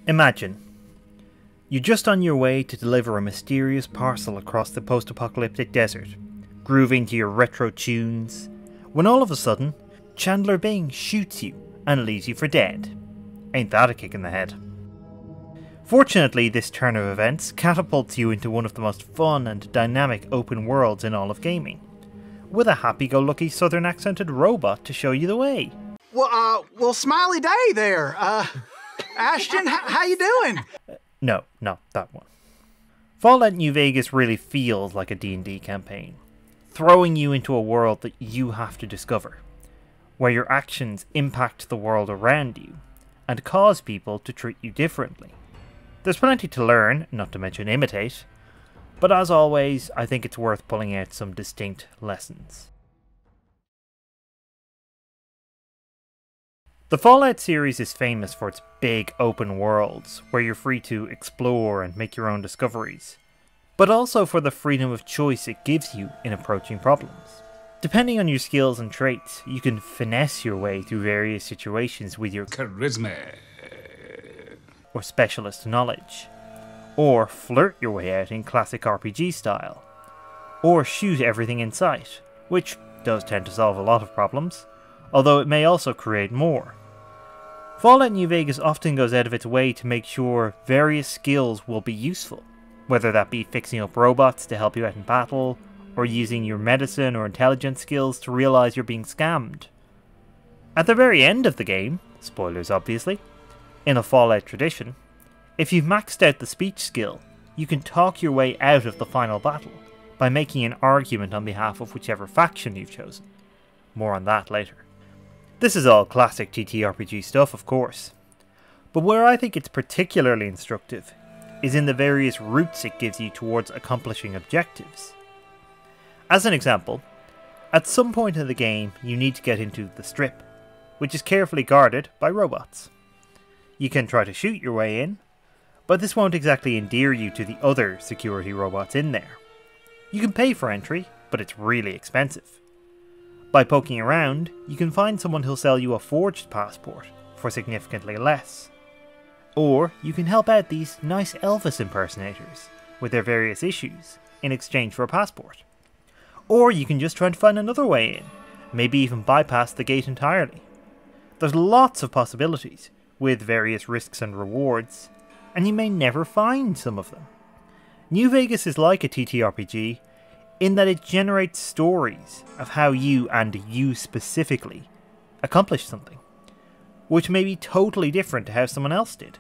Imagine, you're just on your way to deliver a mysterious parcel across the post-apocalyptic desert, grooving to your retro tunes, when all of a sudden, Chandler Bing shoots you and leaves you for dead. Ain't that a kick in the head? Fortunately, this turn of events catapults you into one of the most fun and dynamic open worlds in all of gaming, with a happy-go-lucky southern accented robot to show you the way. Well, smiley day there. Ashton, how you doing? No, not that one. Fallout New Vegas really feels like a D&D campaign, throwing you into a world that you have to discover, where your actions impact the world around you, and cause people to treat you differently. There's plenty to learn, not to mention imitate, but as always, I think it's worth pulling out some distinct lessons. The Fallout series is famous for its big open worlds, where you're free to explore and make your own discoveries, but also for the freedom of choice it gives you in approaching problems. Depending on your skills and traits, you can finesse your way through various situations with your charisma or specialist knowledge, or flirt your way out in classic RPG style, or shoot everything in sight, which does tend to solve a lot of problems, although it may also create more. Fallout New Vegas often goes out of its way to make sure various skills will be useful, whether that be fixing up robots to help you out in battle, or using your medicine or intelligence skills to realise you're being scammed. At the very end of the game, spoilers obviously, in a Fallout tradition, if you've maxed out the speech skill, you can talk your way out of the final battle by making an argument on behalf of whichever faction you've chosen. More on that later. This is all classic TTRPG stuff, of course, but where I think it's particularly instructive is in the various routes it gives you towards accomplishing objectives. As an example, at some point in the game you need to get into the Strip, which is carefully guarded by robots. You can try to shoot your way in, but this won't exactly endear you to the other security robots in there. You can pay for entry, but it's really expensive. By poking around, you can find someone who'll sell you a forged passport for significantly less. Or you can help out these nice Elvis impersonators with their various issues in exchange for a passport. Or you can just try and find another way in, maybe even bypass the gate entirely. There's lots of possibilities, with various risks and rewards, and you may never find some of them. New Vegas is like a TTRPG in that it generates stories of how you, and you specifically, accomplish something, which may be totally different to how someone else did.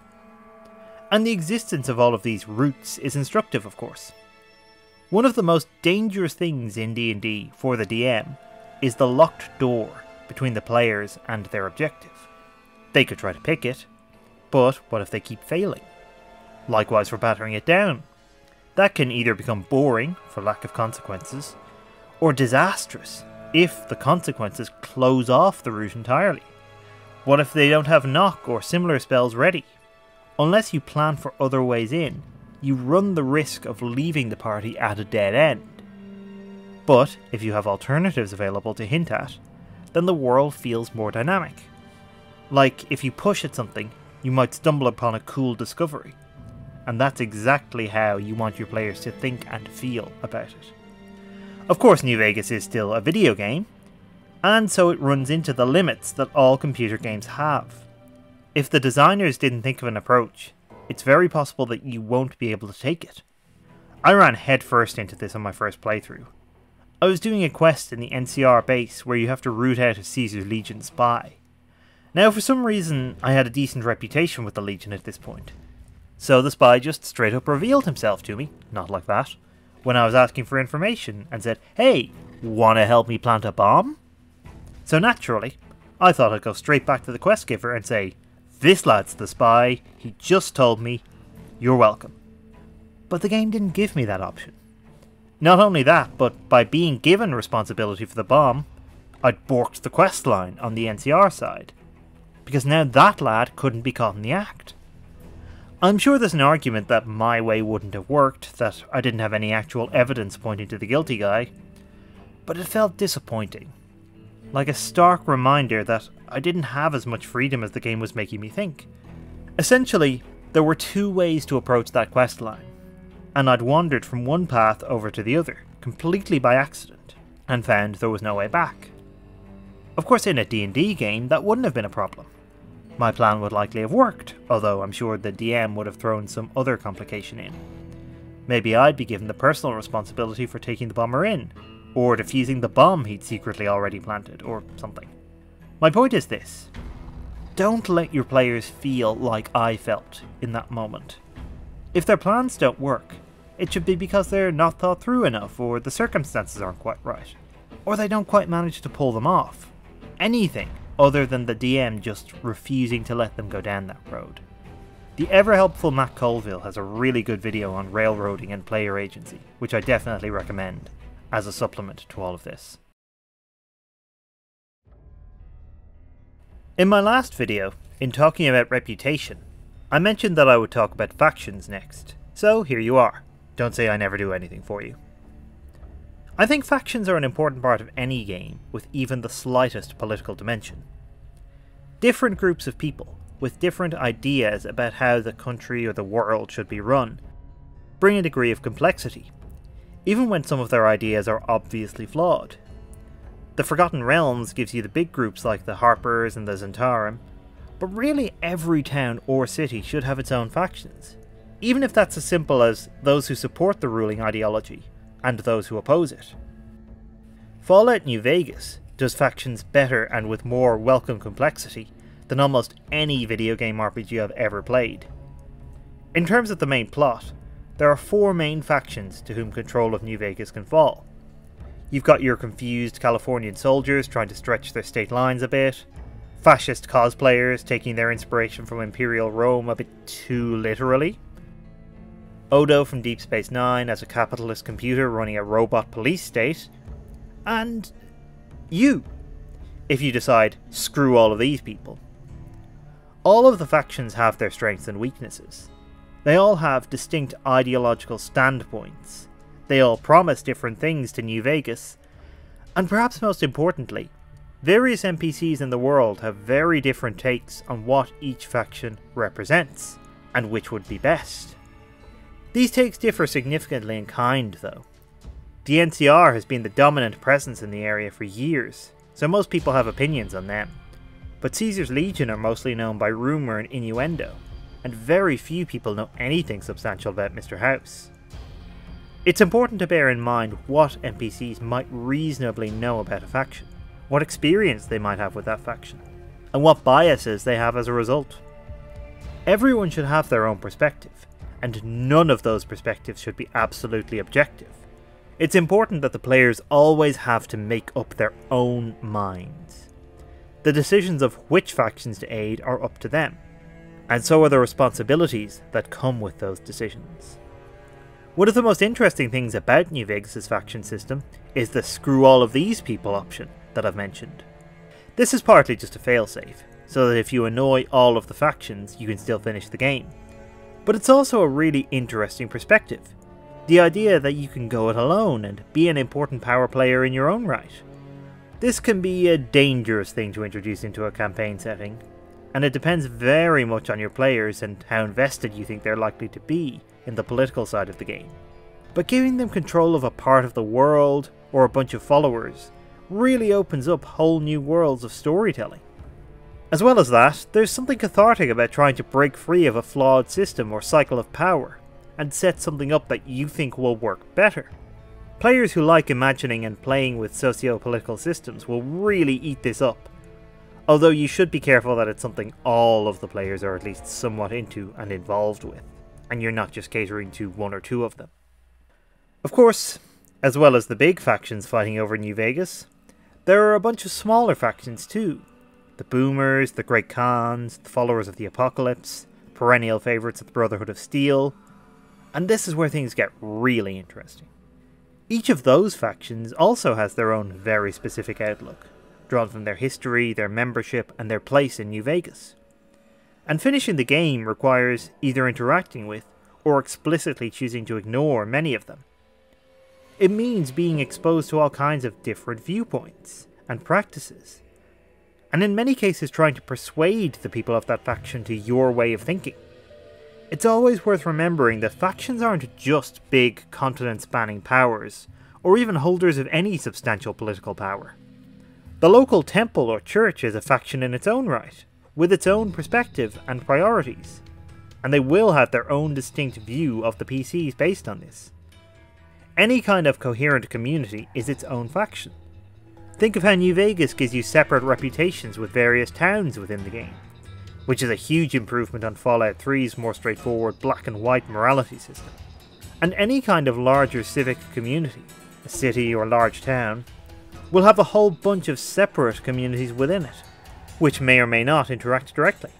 And the existence of all of these routes is instructive, of course. One of the most dangerous things in D&D for the DM is the locked door between the players and their objective. They could try to pick it, but what if they keep failing? Likewise for battering it down. That can either become boring for lack of consequences, or disastrous if the consequences close off the route entirely. What if they don't have knock or similar spells ready? Unless you plan for other ways in, you run the risk of leaving the party at a dead end. But if you have alternatives available to hint at, then the world feels more dynamic. Like if you push at something, you might stumble upon a cool discovery. And that's exactly how you want your players to think and feel about it. Of course, New Vegas is still a video game, and so it runs into the limits that all computer games have. If the designers didn't think of an approach, it's very possible that you won't be able to take it. I ran headfirst into this on my first playthrough. I was doing a quest in the NCR base where you have to root out a Caesar's Legion spy. Now, for some reason, I had a decent reputation with the Legion at this point. So the spy just straight up revealed himself to me, not like that, when I was asking for information and said, "Hey, wanna help me plant a bomb?" So naturally, I thought I'd go straight back to the quest giver and say, "This lad's the spy, he just told me, you're welcome." But the game didn't give me that option. Not only that, but by being given responsibility for the bomb, I'd borked the quest line on the NCR side, because now that lad couldn't be caught in the act. I'm sure there's an argument that my way wouldn't have worked, that I didn't have any actual evidence pointing to the guilty guy, but it felt disappointing. Like a stark reminder that I didn't have as much freedom as the game was making me think. Essentially, There were two ways to approach that quest line, and I'd wandered from one path over to the other, completely by accident, and found there was no way back. Of course, in a D&D game, that wouldn't have been a problem. My plan would likely have worked, although I'm sure the DM would have thrown some other complication in. Maybe I'd be given the personal responsibility for taking the bomber in, or defusing the bomb he'd secretly already planted, or something. My point is this: don't let your players feel like I felt in that moment. If their plans don't work, it should be because they're not thought through enough, or the circumstances aren't quite right, or they don't quite manage to pull them off. Anything other than the DM just refusing to let them go down that road. The ever-helpful Matt Colville has a really good video on railroading and player agency, which I definitely recommend, as a supplement to all of this. In my last video, in talking about reputation, I mentioned that I would talk about factions next, so here you are. Don't say I never do anything for you. I think factions are an important part of any game with even the slightest political dimension. Different groups of people, with different ideas about how the country or the world should be run, bring a degree of complexity, even when some of their ideas are obviously flawed. The Forgotten Realms gives you the big groups like the Harpers and the Zentarum, but really every town or city should have its own factions, even if that's as simple as those who support the ruling ideology and those who oppose it. Fallout New Vegas does factions better and with more welcome complexity than almost any video game RPG I've ever played. In terms of the main plot, there are 4 main factions to whom control of New Vegas can fall. You've got your confused Californian soldiers trying to stretch their state lines a bit, fascist cosplayers taking their inspiration from Imperial Rome a bit too literally, Odo from Deep Space Nine as a capitalist computer running a robot police state, and you, if you decide, screw all of these people. All of the factions have their strengths and weaknesses. They all have distinct ideological standpoints. They all promise different things to New Vegas, and perhaps most importantly, various NPCs in the world have very different takes on what each faction represents, and which would be best. These takes differ significantly in kind, though. The NCR has been the dominant presence in the area for years, so most people have opinions on them. But Caesar's Legion are mostly known by rumour and innuendo, and very few people know anything substantial about Mr. House. It's important to bear in mind what NPCs might reasonably know about a faction, what experience they might have with that faction, and what biases they have as a result. Everyone should have their own perspective, and none of those perspectives should be absolutely objective. It's important that the players always have to make up their own minds. The decisions of which factions to aid are up to them, and so are the responsibilities that come with those decisions. One of the most interesting things about New Vegas' faction system is the screw all of these people option that I've mentioned. This is partly just a failsafe, so that if you annoy all of the factions you can still finish the game. But it's also a really interesting perspective. The idea that you can go it alone and be an important power player in your own right. This can be a dangerous thing to introduce into a campaign setting, and it depends very much on your players and how invested you think they're likely to be in the political side of the game. But giving them control of a part of the world or a bunch of followers really opens up whole new worlds of storytelling. As well as that, there's something cathartic about trying to break free of a flawed system or cycle of power, and set something up that you think will work better. Players who like imagining and playing with socio-political systems will really eat this up, although you should be careful that it's something all of the players are at least somewhat into and involved with, and you're not just catering to 1 or 2 of them. Of course, as well as the big factions fighting over New Vegas, there are a bunch of smaller factions too. The Boomers, the Great Khans, the Followers of the Apocalypse, perennial favourites of the Brotherhood of Steel, and this is where things get really interesting. Each of those factions also has their own very specific outlook, drawn from their history, their membership, and their place in New Vegas. And finishing the game requires either interacting with, or explicitly choosing to ignore many of them. It means being exposed to all kinds of different viewpoints and practices, and in many cases trying to persuade the people of that faction to your way of thinking. It's always worth remembering that factions aren't just big continent-spanning powers, or even holders of any substantial political power. The local temple or church is a faction in its own right, with its own perspective and priorities, and they will have their own distinct view of the PCs based on this. Any kind of coherent community is its own faction. Think of how New Vegas gives you separate reputations with various towns within the game, which is a huge improvement on Fallout 3's more straightforward black and white morality system. And any kind of larger civic community, a city or large town, will have a whole bunch of separate communities within it, which may or may not interact directly.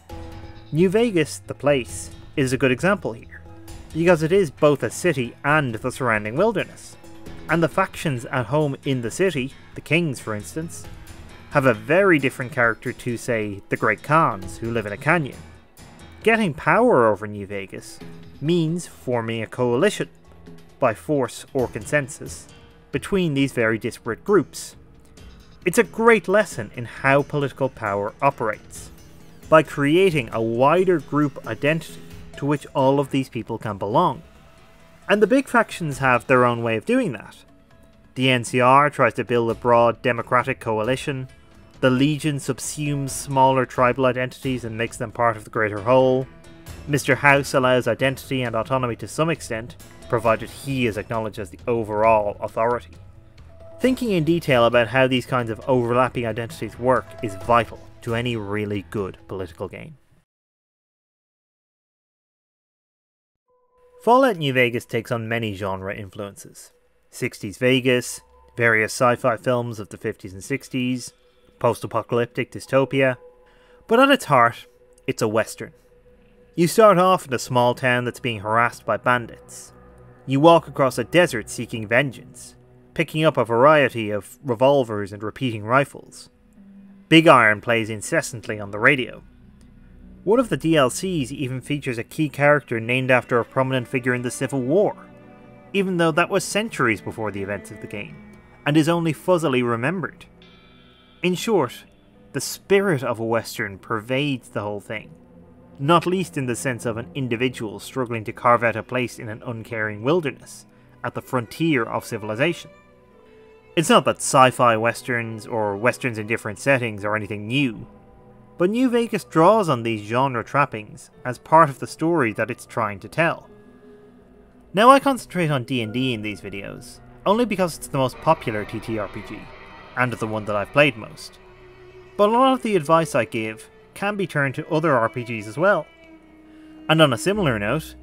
New Vegas, the place, is a good example here, because it is both a city and the surrounding wilderness, and the factions at home in the city, the kings for instance, have a very different character to, say, the Great Khans who live in a canyon. Getting power over New Vegas means forming a coalition, by force or consensus, between these very disparate groups. It's a great lesson in how political power operates, by creating a wider group identity to which all of these people can belong. And the big factions have their own way of doing that. The NCR tries to build a broad democratic coalition, the Legion subsumes smaller tribal identities and makes them part of the greater whole, Mr. House allows identity and autonomy to some extent, provided he is acknowledged as the overall authority. Thinking in detail about how these kinds of overlapping identities work is vital to any really good political game. Fallout New Vegas takes on many genre influences. 60s Vegas, various sci-fi films of the 50s and 60s, post-apocalyptic dystopia, but at its heart, it's a western. You start off in a small town that's being harassed by bandits. You walk across a desert seeking vengeance, picking up a variety of revolvers and repeating rifles. Big Iron plays incessantly on the radio. One of the DLCs even features a key character named after a prominent figure in the Civil War, even though that was centuries before the events of the game, and is only fuzzily remembered. In short, the spirit of a western pervades the whole thing, not least in the sense of an individual struggling to carve out a place in an uncaring wilderness, at the frontier of civilization. It's not that sci-fi westerns, or westerns in different settings, are anything new, but New Vegas draws on these genre trappings as part of the story that it's trying to tell. Now I concentrate on D&D in these videos, only because it's the most popular TTRPG, and the one that I've played most. But a lot of the advice I give can be turned to other RPGs as well. And on a similar note,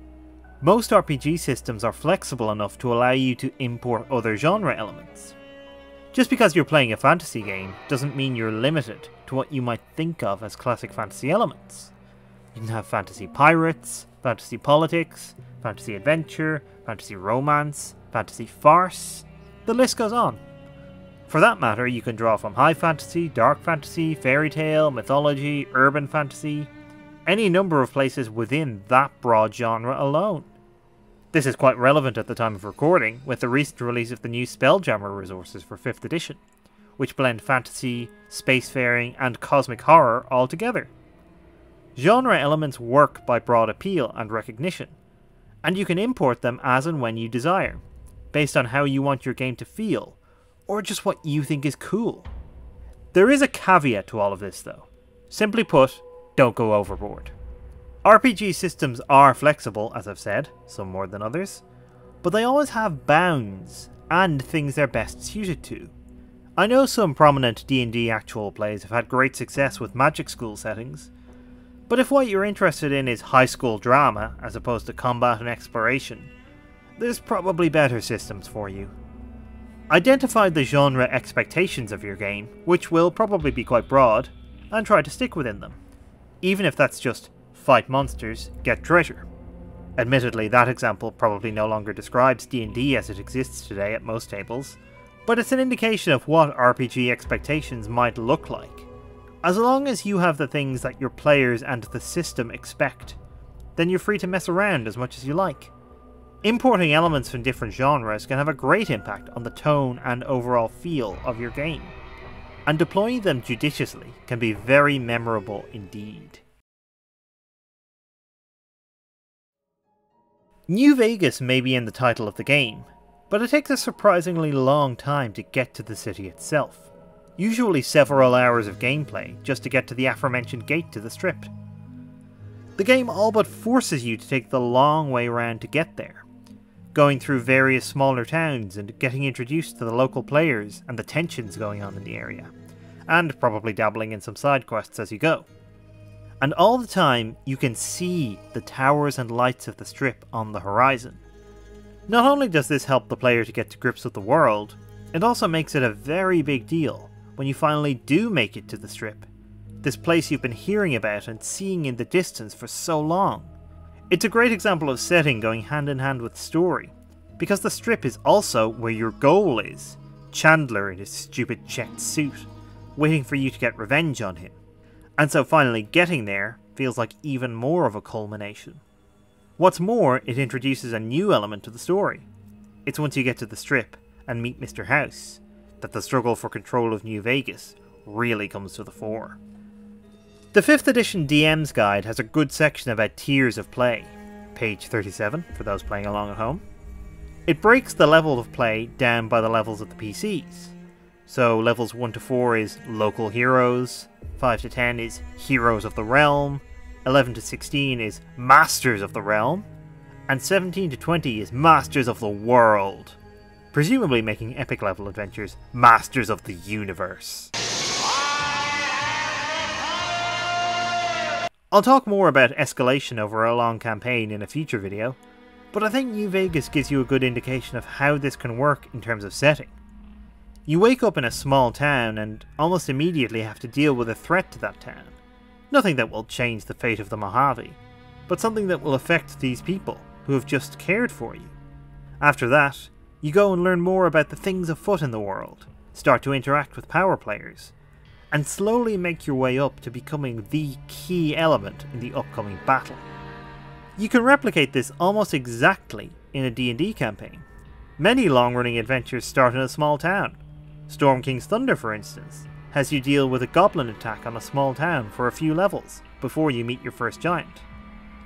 most RPG systems are flexible enough to allow you to import other genre elements. Just because you're playing a fantasy game doesn't mean you're limited to what you might think of as classic fantasy elements. You can have fantasy pirates, fantasy politics, fantasy adventure, fantasy romance, fantasy farce, the list goes on. For that matter, you can draw from high fantasy, dark fantasy, fairy tale, mythology, urban fantasy, any number of places within that broad genre alone. This is quite relevant at the time of recording, with the recent release of the new Spelljammer resources for 5th edition, which blend fantasy, spacefaring, and cosmic horror all together. Genre elements work by broad appeal and recognition, and you can import them as and when you desire, based on how you want your game to feel, or just what you think is cool. There is a caveat to all of this though. Simply put, don't go overboard. RPG systems are flexible, as I've said, some more than others, but they always have bounds and things they're best suited to. I know some prominent D&D actual plays have had great success with magic school settings, but if what you're interested in is high school drama as opposed to combat and exploration, there's probably better systems for you. Identify the genre expectations of your game, which will probably be quite broad, and try to stick within them, even if that's just fight monsters, get treasure. Admittedly, that example probably no longer describes D&D as it exists today at most tables, but it's an indication of what RPG expectations might look like. As long as you have the things that your players and the system expect, then you're free to mess around as much as you like. Importing elements from different genres can have a great impact on the tone and overall feel of your game, and deploying them judiciously can be very memorable indeed. New Vegas may be in the title of the game, but it takes a surprisingly long time to get to the city itself. Usually several hours of gameplay just to get to the aforementioned gate to the Strip. The game all but forces you to take the long way around to get there, going through various smaller towns and getting introduced to the local players and the tensions going on in the area, and probably dabbling in some side quests as you go. And all the time you can see the towers and lights of the Strip on the horizon. Not only does this help the player to get to grips with the world, it also makes it a very big deal when you finally do make it to the Strip, this place you've been hearing about and seeing in the distance for so long. It's a great example of setting going hand in hand with story, because the Strip is also where your goal is, Chandler in his stupid checked suit, waiting for you to get revenge on him. And so finally getting there feels like even more of a culmination. What's more, it introduces a new element to the story. It's once you get to the Strip and meet Mr. House that the struggle for control of New Vegas really comes to the fore. The 5th edition DM's Guide has a good section about tiers of play, page 37 for those playing along at home. It breaks the level of play down by the levels of the PCs. So levels 1 to 4 is local heroes, 5 to 10 is heroes of the realm, 11 to 16 is masters of the realm, and 17 to 20 is masters of the world, presumably making epic level adventures masters of the universe. I'll talk more about escalation over a long campaign in a future video, but I think New Vegas gives you a good indication of how this can work in terms of setting. You wake up in a small town and almost immediately have to deal with a threat to that town. Nothing that will change the fate of the Mojave, but something that will affect these people who have just cared for you. After that, you go and learn more about the things afoot in the world, start to interact with power players, and slowly make your way up to becoming the key element in the upcoming battle. You can replicate this almost exactly in a D&D campaign. Many long-running adventures start in a small town. Storm King's Thunder, for instance, has you deal with a goblin attack on a small town for a few levels before you meet your first giant.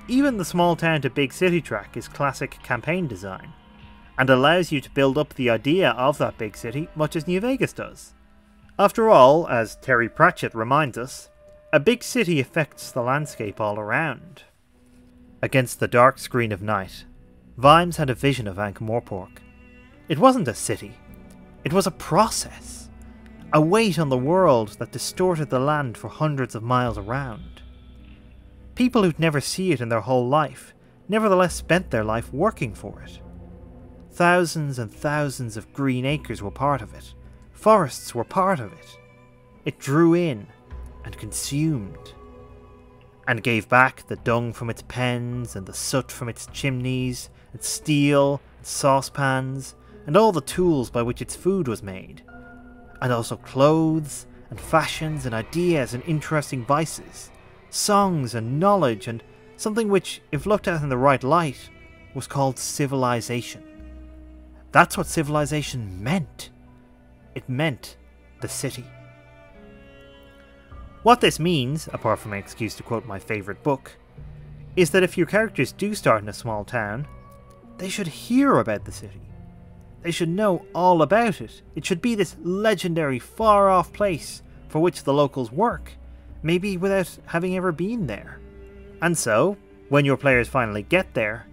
Even the small town to big city track is classic campaign design, and allows you to build up the idea of that big city much as New Vegas does. After all, as Terry Pratchett reminds us, a big city affects the landscape all around. Against the dark screen of night, Vimes had a vision of Ankh-Morpork. It wasn't a city. It was a process, a weight on the world that distorted the land for hundreds of miles around. People who'd never see it in their whole life nevertheless spent their life working for it. Thousands and thousands of green acres were part of it. Forests were part of it. It drew in and consumed, and gave back the dung from its pens and the soot from its chimneys, and steel and saucepans, and all the tools by which its food was made, and also clothes, and fashions, and ideas, and interesting vices, songs, and knowledge, and something which, if looked at in the right light, was called civilization. That's what civilization meant. It meant the city. What this means, apart from an excuse to quote my favourite book, is that if your characters do start in a small town, they should hear about the city. They should know all about it. It should be this legendary, far-off place for which the locals work, maybe without having ever been there. And so, when your players finally get there,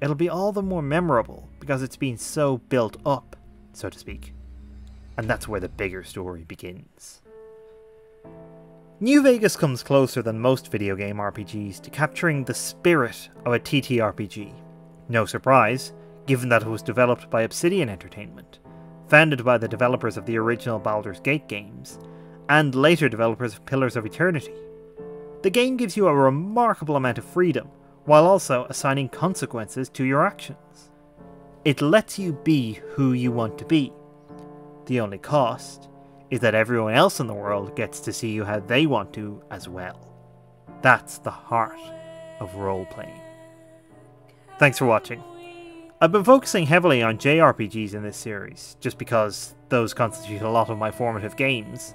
it'll be all the more memorable because it's been so built up, so to speak. And that's where the bigger story begins. New Vegas comes closer than most video game RPGs to capturing the spirit of a TTRPG. No surprise, given that it was developed by Obsidian Entertainment, founded by the developers of the original Baldur's Gate games, and later developers of Pillars of Eternity. The game gives you a remarkable amount of freedom, while also assigning consequences to your actions. It lets you be who you want to be. The only cost is that everyone else in the world gets to see you how they want to as well. That's the heart of role-playing. Thanks for watching. I've been focusing heavily on JRPGs in this series, just because those constitute a lot of my formative games,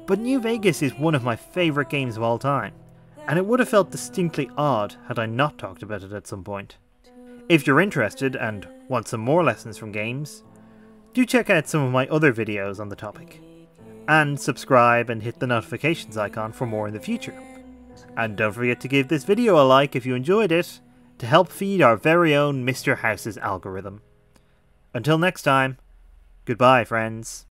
but New Vegas is one of my favourite games of all time, and it would have felt distinctly odd had I not talked about it at some point. If you're interested and want some more lessons from games, do check out some of my other videos on the topic, and subscribe and hit the notifications icon for more in the future. And don't forget to give this video a like if you enjoyed it, to help feed our very own Mr. House's algorithm. Until next time, goodbye friends.